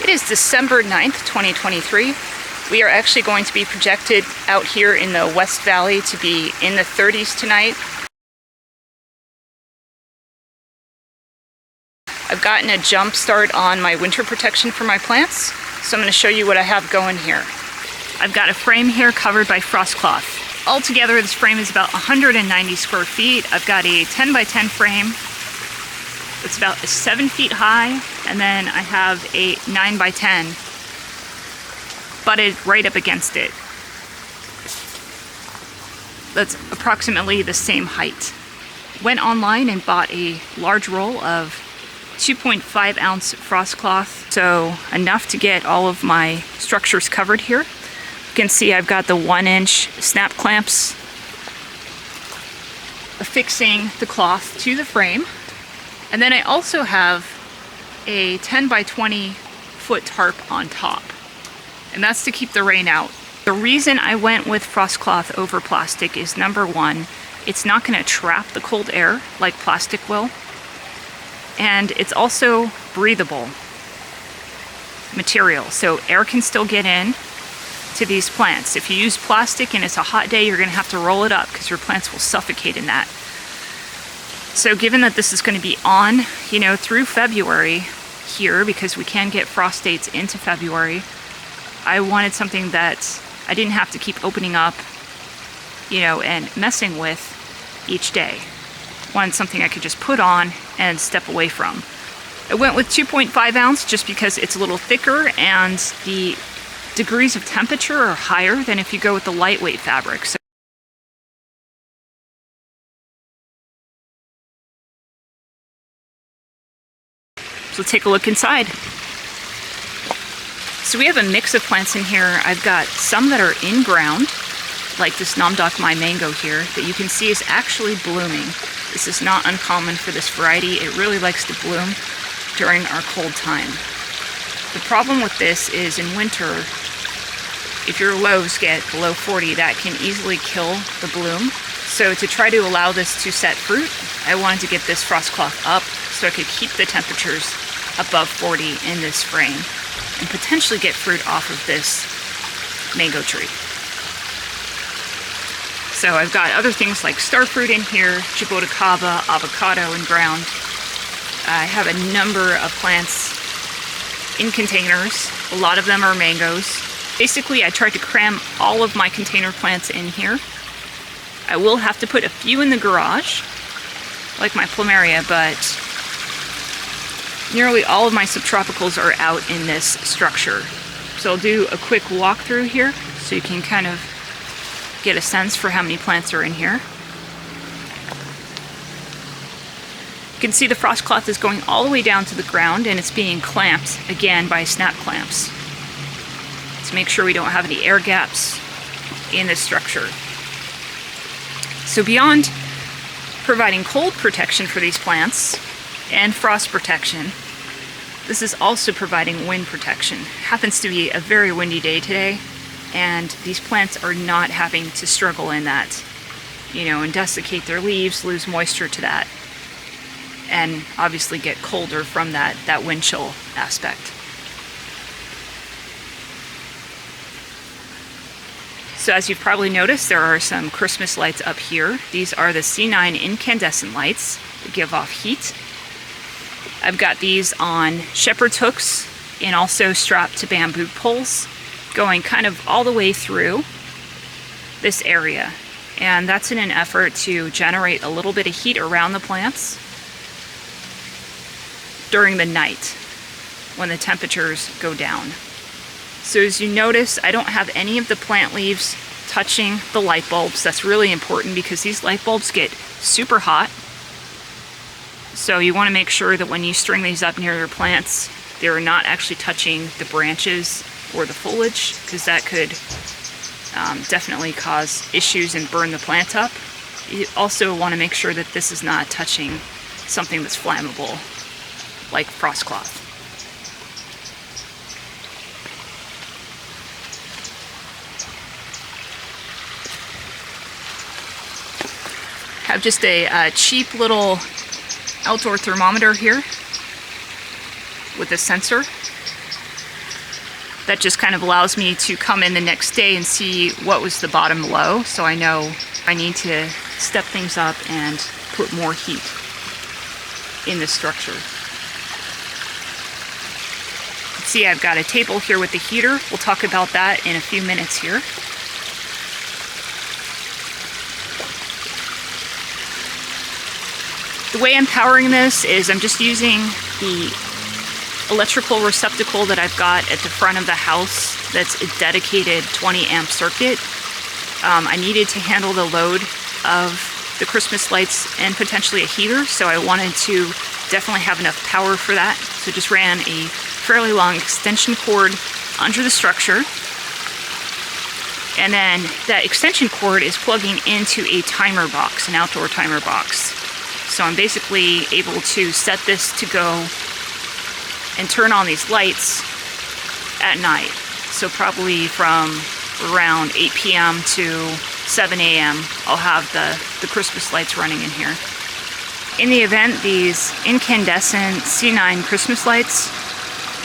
It is December 9th, 2023. We are actually going to be projected out here in the West Valley to be in the 30s tonight. I've gotten a jump start on my winter protection for my plants, so I'm going to show you what I have going here. I've got a frame here covered by frost cloth. Altogether, this frame is about 190 square feet. I've got a 10 by 10 frame. It's about 7 feet high, and then I have a 9 by 10 butted right up against it. That's approximately the same height. Went online and bought a large roll of 2.5 ounce frost cloth, so enough to get all of my structures covered here. You can see I've got the 1-inch snap clamps affixing the cloth to the frame. And then I also have a 10 by 20 foot tarp on top, and that's to keep the rain out. The reason I went with frost cloth over plastic is, number one, it's not going to trap the cold air like plastic will, and it's also breathable material, so air can still get in to these plants. If you use plastic and it's a hot day, you're going to have to roll it up because your plants will suffocate in that. So given that this is going to be on, through February here, because we can get frost dates into February, I wanted something that I didn't have to keep opening up, and messing with each day. Wanted something I could just put on and step away from. I went with 2.5 ounce just because it's a little thicker and the degrees of temperature are higher than if you go with the lightweight fabric. So let's take a look inside. So we have a mix of plants in here. I've got some that are in ground, like this Namdok Mai mango here, that you can see is actually blooming. This is not uncommon for this variety. It really likes to bloom during our cold time. The problem with this is in winter, if your lows get below 40, that can easily kill the bloom. So to try to allow this to set fruit, I wanted to get this frost cloth up so I could keep the temperatures above 40 in this frame and potentially get fruit off of this mango tree. So I've got other things like starfruit in here, jaboticaba, avocado in ground. I have a number of plants in containers. A lot of them are mangoes. Basically, I tried to cram all of my container plants in here. I will have to put a few in the garage, like my plumeria, but nearly all of my subtropicals are out in this structure. So I'll do a quick walkthrough here so you can kind of get a sense for how many plants are in here. You can see the frost cloth is going all the way down to the ground, and it's being clamped again by snap clamps to make sure we don't have any air gaps in this structure. So beyond providing cold protection for these plants and frost protection, this is also providing wind protection. Happens to be a very windy day today, and these plants are not having to struggle in that, and desiccate their leaves, lose moisture to that, and obviously get colder from that wind chill aspect. So as you've probably noticed, there are some Christmas lights up here. These are the C9 incandescent lights that give off heat. I've got these on shepherd's hooks and also strapped to bamboo poles, going kind of all the way through this area. And that's in an effort to generate a little bit of heat around the plants during the night when the temperatures go down. So as you notice, I don't have any of the plant leaves touching the light bulbs. That's really important because these light bulbs get super hot. So you want to make sure that when you string these up near your plants, they're not actually touching the branches or the foliage, because that could definitely cause issues and burn the plant up. You also want to make sure that this is not touching something that's flammable, like frost cloth. Have just a cheap little outdoor thermometer here with a sensor. That just kind of allows me to come in the next day and see what was the bottom low, so I know I need to step things up and put more heat in the structure. See, I've got a table here with the heater. We'll talk about that in a few minutes here. The way I'm powering this is I'm just using the electrical receptacle that I've got at the front of the house. That's a dedicated 20 amp circuit. I needed to handle the load of the Christmas lights and potentially a heater, so I wanted to definitely have enough power for that. So just ran a fairly long extension cord under the structure, and then that extension cord is plugging into a timer box, an outdoor timer box. So I'm basically able to set this to go and turn on these lights at night. So probably from around 8 p.m. to 7 a.m. I'll have the Christmas lights running in here. In the event these incandescent C9 Christmas lights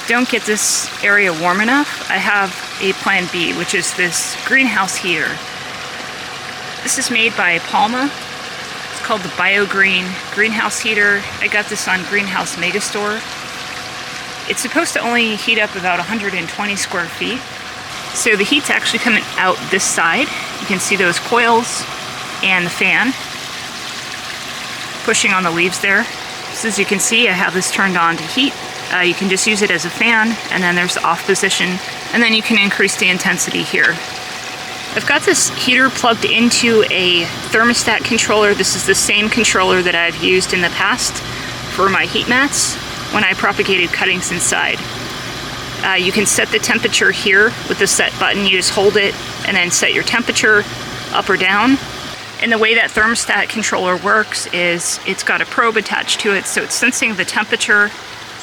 don't get this area warm enough, I have a plan B, which is this greenhouse heater. This is made by Palma. It's called the BioGreen greenhouse heater. I got this on Greenhouse Megastore. It's supposed to only heat up about 120 square feet. So the heat's actually coming out this side. You can see those coils and the fan pushing on the leaves there. So as you can see, I have this turned on to heat. You can just use it as a fan, and then there's the off position, and then you can increase the intensity here. I've got this heater plugged into a thermostat controller. This is the same controller that I've used in the past for my heat mats when I propagated cuttings inside. You can set the temperature here with the set button. You just hold it and then set your temperature up or down. And the way that thermostat controller works is it's got a probe attached to it, so it's sensing the temperature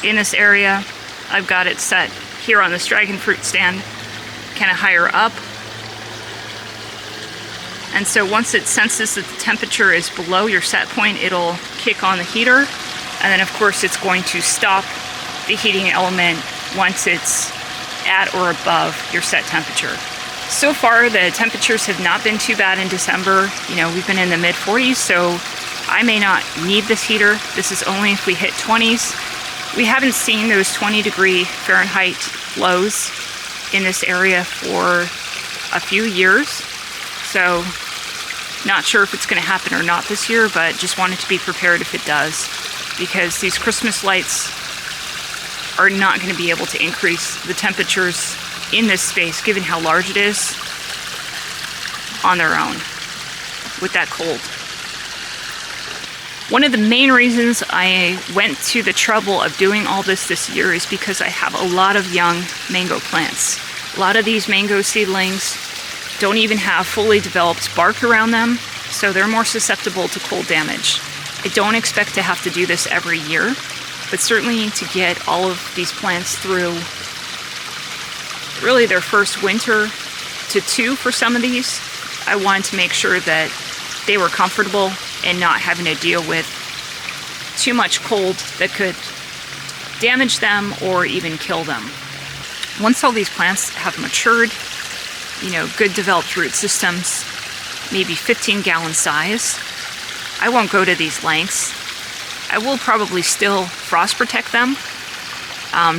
in this area. I've got it set here on this dragon fruit stand, kind of higher up. And so once it senses that the temperature is below your set point, it'll kick on the heater. And then of course it's going to stop the heating element once it's at or above your set temperature. So far the temperatures have not been too bad in December. You know, we've been in the mid 40s, so I may not need this heater. This is only if we hit 20s. We haven't seen those 20-degree Fahrenheit lows in this area for a few years. So not sure if it's going to happen or not this year, but just wanted to be prepared if it does, because these Christmas lights are not going to be able to increase the temperatures in this space, given how large it is, on their own with that cold. One of the main reasons I went to the trouble of doing all this year is because I have a lot of young mango plants. A lot of these mango seedlings don't even have fully developed bark around them, so they're more susceptible to cold damage. I don't expect to have to do this every year, but certainly to get all of these plants through really their first winter to two for some of these, I wanted to make sure that they were comfortable and not having to deal with too much cold that could damage them or even kill them. Once all these plants have matured, you know, good developed root systems, maybe 15-gallon size, I won't go to these lengths. I will probably still frost protect them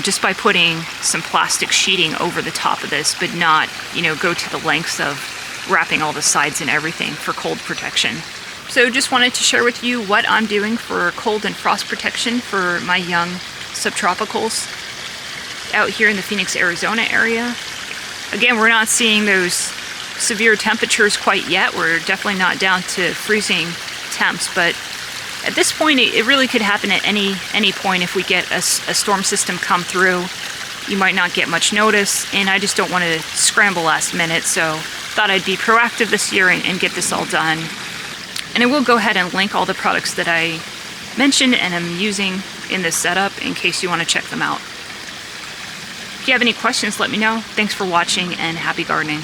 just by putting some plastic sheeting over the top of this, but not, you know, go to the lengths of wrapping all the sides and everything for cold protection. So just wanted to share with you what I'm doing for cold and frost protection for my young subtropicals out here in the Phoenix, Arizona area. Again, we're not seeing those severe temperatures quite yet. We're definitely not down to freezing temps, but at this point it really could happen at any point. If we get a storm system come through, you might not get much notice, and I just don't want to scramble last minute, so thought I'd be proactive this year and get this all done. And I will go ahead and link all the products that I mentioned and I'm using in this setup in case you want to check them out. If you have any questions, let me know. Thanks for watching and happy gardening.